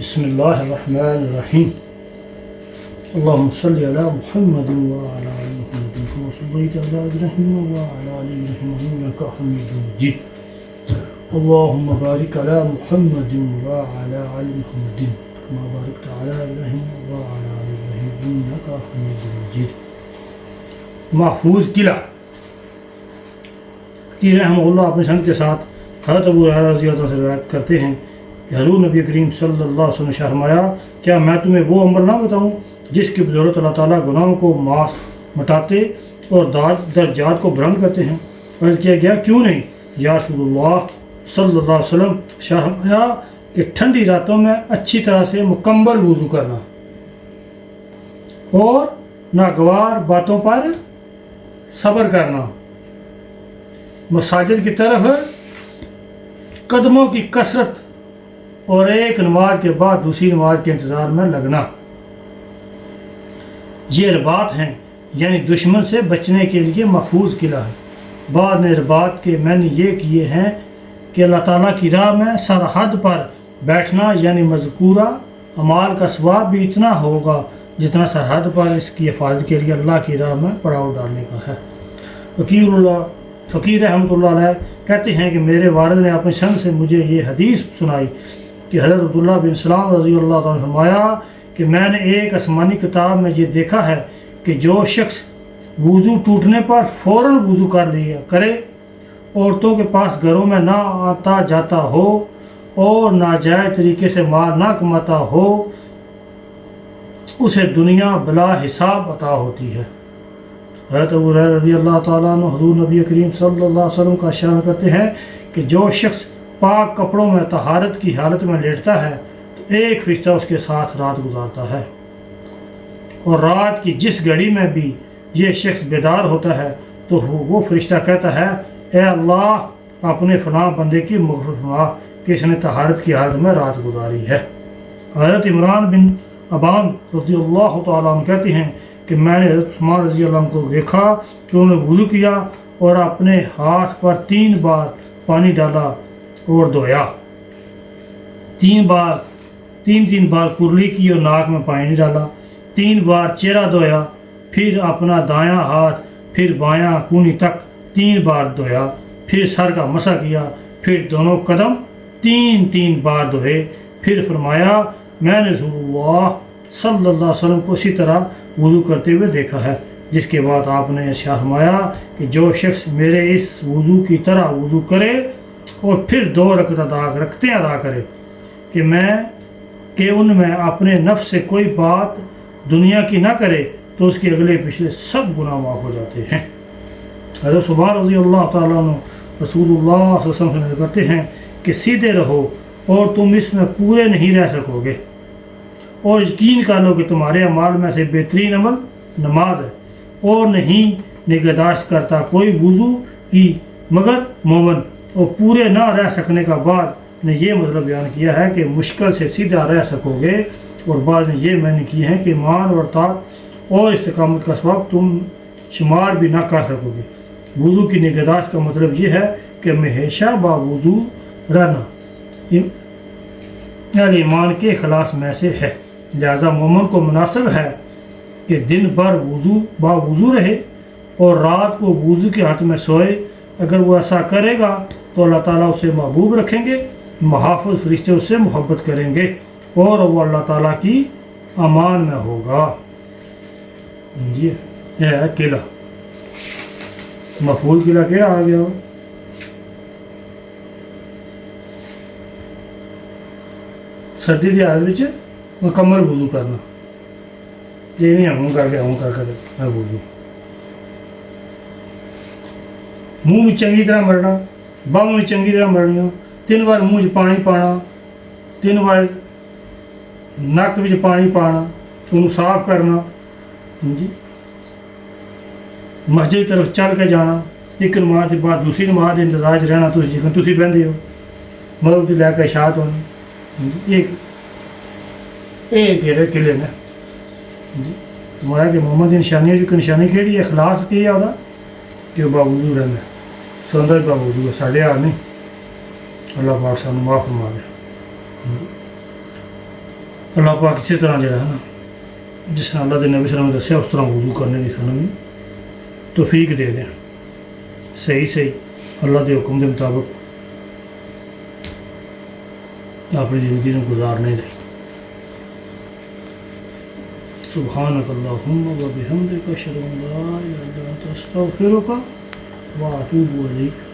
بسم اللہ الرحمن الرحیم اللہم صلی علی محمد وعلی آل محمد کما صلیت علی ابراہیم وعلی آل ابراہیم انک حمید مجید اللہم بارک علی محمد وعلی آل محمد کما بارکت علی ابراہیم وعلی آل ابراہیم انک حمید مجید۔ محفوظ قلعہ کی رحمہ اللہ اپنے سند کے ساتھ حضرت ابو ہریرہ رضی اللہ عنہ سے روایت کرتے ہیں کہ حضور نبی کریم صلی اللہ علیہ وسلم نے فرمایا، کیا میں تمہیں وہ عمل نہ بتاؤں جس کی بدولت اللہ تعالیٰ گناہوں کو مٹاتے اور درجات کو بلند کرتے ہیں؟ عرض کیا گیا کیوں نہیں یا رسول اللہ صلی اللہ علیہ وسلم؟ فرمایا کہ ٹھنڈی راتوں میں اچھی طرح سے مکمل وضو کرنا اور ناگوار باتوں پر صبر کرنا، مساجد کی طرف قدموں کی کثرت اور ایک نماز کے بعد دوسری نماز کے انتظار میں لگنا۔ یہ رباط ہیں، یعنی دشمن سے بچنے کے لیے محفوظ قلعہ ہے۔ بعد نے رباط کے معنی یہ کیے ہیں کہ اللہ تعالیٰ کی راہ میں سرحد پر بیٹھنا، یعنی مذکورہ اعمال کا ثواب بھی اتنا ہوگا جتنا سرحد پر اس کی حفاظت کے لیے اللہ کی راہ میں پڑاؤ ڈالنے کا ہے۔ فقیر رحمۃ اللہ علیہ کہتے ہیں کہ میرے والد نے اپنے سند سے مجھے یہ حدیث سنائی کہ حضرت عبداللہ بن سلام رضی اللہ عنہ نے فرمایا کہ میں نے ایک آسمانی کتاب میں یہ دیکھا ہے کہ جو شخص وضو ٹوٹنے پر فوراً وضو کر لیا کرے، عورتوں کے پاس گھروں میں نہ آتا جاتا ہو اور ناجائز طریقے سے مال نہ کماتا ہو، اسے دنیا بلا حساب عطا ہوتی ہے۔ حضرت ابو ہریرہ رضی اللہ تعالیٰ عنہ حضور نبی کریم صلی اللہ علیہ وسلم کا اشارہ کرتے ہیں کہ جو شخص پاک کپڑوں میں طہارت کی حالت میں لیٹتا ہے تو ایک فرشتہ اس کے ساتھ رات گزارتا ہے، اور رات کی جس گھڑی میں بھی یہ شخص بیدار ہوتا ہے تو وہ فرشتہ کہتا ہے، اے اللہ اپنے فلاں بندے کی مغفرت فرما کہ اس نے طہارت کی حالت میں رات گزاری ہے۔ حضرت عمران بن ابان رضی اللہ تعالیٰ عنہ کہتے ہیں کہ میں نے حضرت عثمان رضی اللہ عنہ کو دیکھا کہ انہوں نے وضو کیا اور اپنے ہاتھ پر 3 بار پانی ڈالا اور دھویا، 3 بار کرلی کی اور ناک میں پانی ڈالا، 3 بار چہرہ دھویا، پھر اپنا دایاں ہاتھ، پھر بایاں کونی تک 3 بار دھویا، پھر سر کا مسح کیا، پھر دونوں قدم 3 بار دھوئے، پھر فرمایا میں نے رسول اللہ صلی اللہ علیہ وسلم کو اسی طرح وضو کرتے ہوئے دیکھا ہے۔ جس کے بعد آپ نے ارشاد فرمایا کہ جو شخص میرے اس وضو کی طرح وضو کرے اور پھر 2 رکعتیں ادا کرے کہ ان میں اپنے نفس سے کوئی بات دنیا کی نہ کرے تو اس کے اگلے پچھلے سب گناہ معاف ہو جاتے ہیں۔ حضرت صبح رضی اللہ تعالیٰ عنہ رسول اللہ صلی اللہ علیہ وسلم سے کہتے ہیں کہ سیدھے رہو اور تم اس میں پورے نہیں رہ سکو گے، اور یقین کر لو کہ تمہارے اعمال میں سے بہترین عمل نماز ہے، اور نہیں نگہداشت کرتا کوئی وضو کی مگر مومن۔ اور پورے نہ رہ سکنے کا بعد نے یہ مطلب بیان کیا ہے کہ مشکل سے سیدھا رہ سکو گے، اور بعض نے یہ معنی کیے ہیں کہ ایمان اور طاعت اور استقامت کا سبب تم شمار بھی نہ کر سکو گے۔ وضو کی نگہداشت کا مطلب یہ ہے کہ ہمیشہ باوضو رہنا یعنی ایمان کے اخلاص میں سے ہے، لہذا مومن کو مناسب ہے کہ دن بھر باوضو رہے اور رات کو وضو کے حالت میں سوئے۔ اگر وہ ایسا کرے گا تو اللہ تعالیٰ اسے محبوب رکھیں گے، محافظ فرشتے اس سے محبت کریں گے اور وہ اللہ تعالیٰ کی امان میں ہوگا۔ یہ ہے قلعہ، مفعول قلعہ کیا آ گیا؟ سردی کی حالت میں مکمل وضو کرنا، یہ نہیں ہوں کر کے وضو، منہ میں چنگی طرح مرنا، بم میں چنگی طرح مرنا، 3 بار منہ پانی پانا، 3 بار نک میں پانی پانا، انہوں صاف کرنا، جی مسجد کی طرف چل کے جانا، ایک نماز کے بعد دوسری نماز کے انتظار رہنا، تھی بہتے ہو مطلب لے کے اشاعت ہونی، ایک قلعے نے تمہارا کہ محمد کی نشانی کہڑی ہے؟ اخلاص کی ہے وہ کہ باوضو رہنا، سوندر باوضو ہے، ساڑھے نہیں، اللہ پاک سانو معاف فرما دے۔ اللہ پاک اسی طرح جو ہے نا جس طرح اللہ کے نبی صلی اللہ علیہ وسلم نے دسیا اس طرح وضو کرنے کی سانوں توفیق دے دیں صحیح اللہ کے حکم کے مطابق اپنی زندگی میں گزارنے دیں. سبحانک اللہم و بحمدک اشہد ان لا الہ الا انت استغفرک و اتوب الیک.